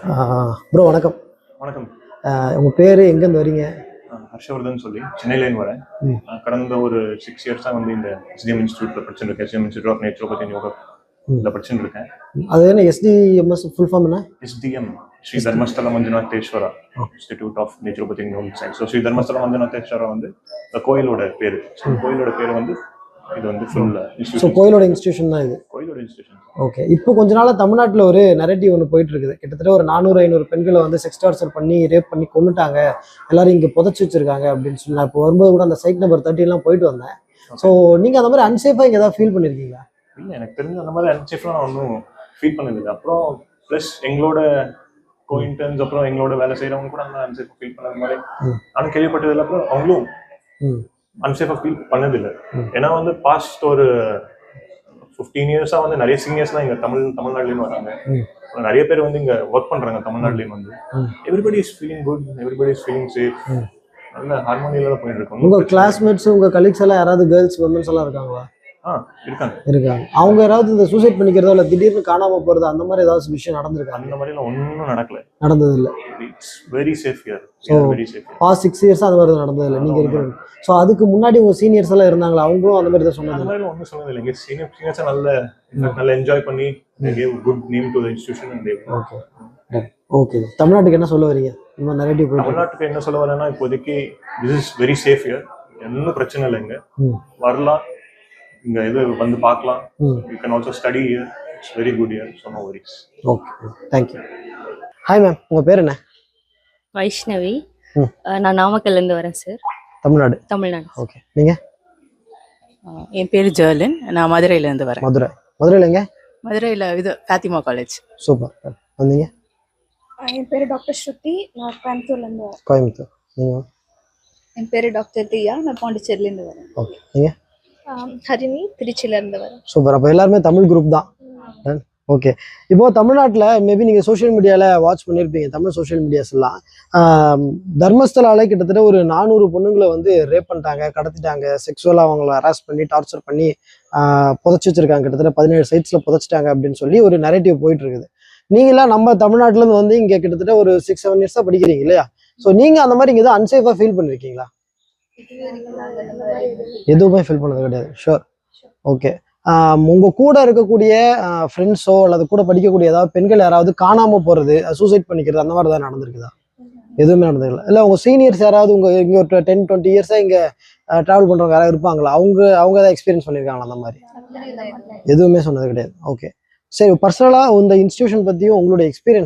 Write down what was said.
Bro வணக்கம். வணக்கம். உங்கள் பேர் எங்கேருந்து வரீங்க? ஹர்ஷவர்தன் சொல்லி சென்னையிலேருந்து வரேன். கடந்த ஒரு 6 இயர்ஸாக வந்து இந்த எஸ்டிஎம் இன்ஸ்டியூட்டில் படிச்சுருக்கேன். SDM institute of naturopathy yoga இதில் படிச்சுட்டு இருக்கேன். அது என்ன எஸ்டிஎம்எஸ் ஃபுல் ஃபார்ம் என்ன? SDM Shri Dharmasthala Manjunatheshwara institute of naturopathy science. So Shri Dharmasthala Manjunatheshwara வந்து கோயிலோட பேர். கோயிலோட பேர் வந்து இது வந்து ஃபுல் ஸோ கோயிலோட இன்ஸ்டியூஷன் தான் இது. கோயிலோட இன்ஸ்டியூஷன். ஓகே. இப்போ கொஞ்ச நாளாக தமிழ்நாட்டில் ஒரு நெரேட்டிவ் ஒன்று போயிட்டு இருக்குது. கிட்டத்தட்ட ஒரு 400-500 பெண்களை வந்து செக்ஸ் டார்ச்சர் பண்ணி ரேப் பண்ணி கொண்டுட்டாங்க, எல்லாரும் இங்கே புதைச்சி வச்சிருக்காங்க அப்படின்னு சொல்லி நான் இப்போ வரும்போது கூட அந்த சைட் நம்பர் 30 போயிட்டு வந்தேன். ஸோ நீங்கள் அந்த மாதிரி அன்சேஃபாக இங்கே ஏதாவது ஃபீல் பண்ணியிருக்கீங்களா? இல்லை, எனக்கு தெரிஞ்ச அந்த மாதிரி அன்சேஃபாக நான் ஒன்றும் ஃபீல் பண்ணதில்லை. அப்புறம் ப்ளஸ் எங்களோட கோயின்டர்ன்ஸ் அப்புறம் எங்களோட வேலை செய்கிறவங்க கூட அந்த அன்சேஃபாக ஃபீல் பண்ணது மாதிரி நானும் கேள்விப்பட்டதில்லை. அப்புறம் அவங்களும் அன்சேஃபாக ஃபீல் பண்ணதில்லை. ஏன்னா வந்து பாஸ்ட் ஒரு 15 இயர்ஸாக வந்து நிறைய சீனியர்ஸ்லாம் இங்கே தமிழ்நாடுலேயும் வராங்க. நிறைய பேர் வந்து இங்கே ஒர்க் பண்ணுறாங்க தமிழ்நாடுலேயும் வந்து. Everybody is feeling good, everybody is feeling safe. நல்ல ஹார்மோனியில தான் போயிட்டு இருக்கோம். உங்கள் கிளாஸ்மேட்ஸ் உங்கள் கலீக்ஸ் எல்லாம் யாராவது கேர்ள்ஸ் உமன்ஸ் எல்லாம் இருக்காங்களா? இருக்காங்க. அவங்க யாராவது இந்த சூசைட் பண்ணிக்கிறதோ இல்லை திடீர்னு காணாம போறது அந்த மாதிரி ஏதாவது விஷயம் நடந்திருக்கு? அந்த மாதிரிலாம் ஒன்றும் நடந்தது இல்லை. It's very safe here. Very safe. Past 6 years அந்த மாதிரி நடந்தது இல்லை நீங்க இருக்கிறது. ஸோ அதுக்கு முன்னாடி உங்க சீனியர்ஸ் எல்லாம் இருந்தாங்களா? அவங்களும் அந்த மாதிரி தான் சொன்னாங்க? அந்த மாதிரி ஒன்றும் சொன்னது இல்லை. சீனியர்ஸ் நல்ல என்ஜாய் பண்ணி good name to the institution and okay okay. தமிழ்நாட்டுக்கு என்ன சொல்ல வரீங்க? இந்த நரேட்டிவ் தமிழ்நாட்டுக்கு என்ன சொல்ல வரேன்னா, இப்போதைக்கு this is very safe here. ஒன்றும் பிரச்சனை இல்லை. இங்க வரலாம், இங்க இது வந்து பார்க்கலாம். You can also study here. It's very good here. So no worries. Okay, thank you. Hi ma'am, உங்க பேர் என்ன? வைஷ்ணவி. நான் நாமக்கல்ல இருந்து வரேன் சார். தமிழ்நாடு. ஓகே. நீங்க? என் பேர் ஜெர்லின். நான் மதுரையில இருந்து வரேன். மதுரையில எங்க? மதுரையில இது ஃபாத்திமா காலேஜ். சூப்பர். வந்தீங்க? என் பேர் டாக்டர் ஸ்ருதி. நான் கோயம்புத்தூர்ல இருந்து வரேன். கோயம்புத்தூர். நீங்க? என் பேர் டாக்டர் தியா. நான் பாண்டிச்சேரியில இருந்து வரேன். ஓகே. நீங்க? ஹரிணி, திருச்சியில இருந்து வரேன். சூப்பர். அப்போ எல்லாருமே தமிழ் குரூப் தான். ஓகே. இப்போ தமிழ்நாட்டில் மேபி நீங்கள் சோஷியல் மீடியாவில் வாட்ச் பண்ணியிருப்பீங்க, தமிழ் சோஷியல் மீடியாஸ் எல்லாம். தர்மஸ்தலால கிட்டத்தட்ட ஒரு 400 பொண்ணுங்களை வந்து ரேப் பண்ணிட்டாங்க, கடத்திட்டாங்க, செக்ஸுவலாக அவங்கள ஹராஸ் பண்ணி டார்ச்சர் பண்ணி புதைச்சி வச்சிருக்காங்க. கிட்டத்தட்ட 17 சைட்ஸில் புதைச்சிட்டாங்க அப்படின்னு சொல்லி ஒரு நரேட்டிவ் போயிட்டு இருக்குது. நீங்களாம் நம்ம தமிழ்நாட்டிலேருந்து வந்து இங்கே கிட்டத்தட்ட ஒரு 6-7 இயர்ஸாக படிக்கிறீங்க இல்லையா? ஸோ நீங்கள் அந்த மாதிரி இங்கே எதுவும் அன்சேஃபாக ஃபீல் பண்ணியிருக்கீங்களா? எதுவுமே ஃபீல் பண்ணது கிடையாது. ஷோர். ஓகே. உங்கள் கூட இருக்கக்கூடிய ஃப்ரெண்ட்ஸோ அல்லது கூட படிக்கக்கூடிய ஏதாவது பெண்கள் யாராவது காணாமல் போகிறது, சூசைட் பண்ணிக்கிறது அந்த மாதிரி தான் நடந்திருக்குதா? எதுவுமே நடந்ததில்லை. இல்லை உங்கள் சீனியர்ஸ் யாராவது இங்கே ஒரு 10-20 இயர்ஸாக இங்கே ட்ராவல் பண்ணுறவங்க யாராவது இருப்பாங்களா? அவங்க ஏதாவது எக்ஸ்பீரியன்ஸ் பண்ணியிருக்காங்களா அந்த மாதிரி? எதுவுமே சொன்னது கிடையாது. ஓகே, சரி. பர்சனலாக இந்த இன்ஸ்டியூஷன் பற்றியும் உங்களுடைய எக்ஸ்பீரியன்ஸ்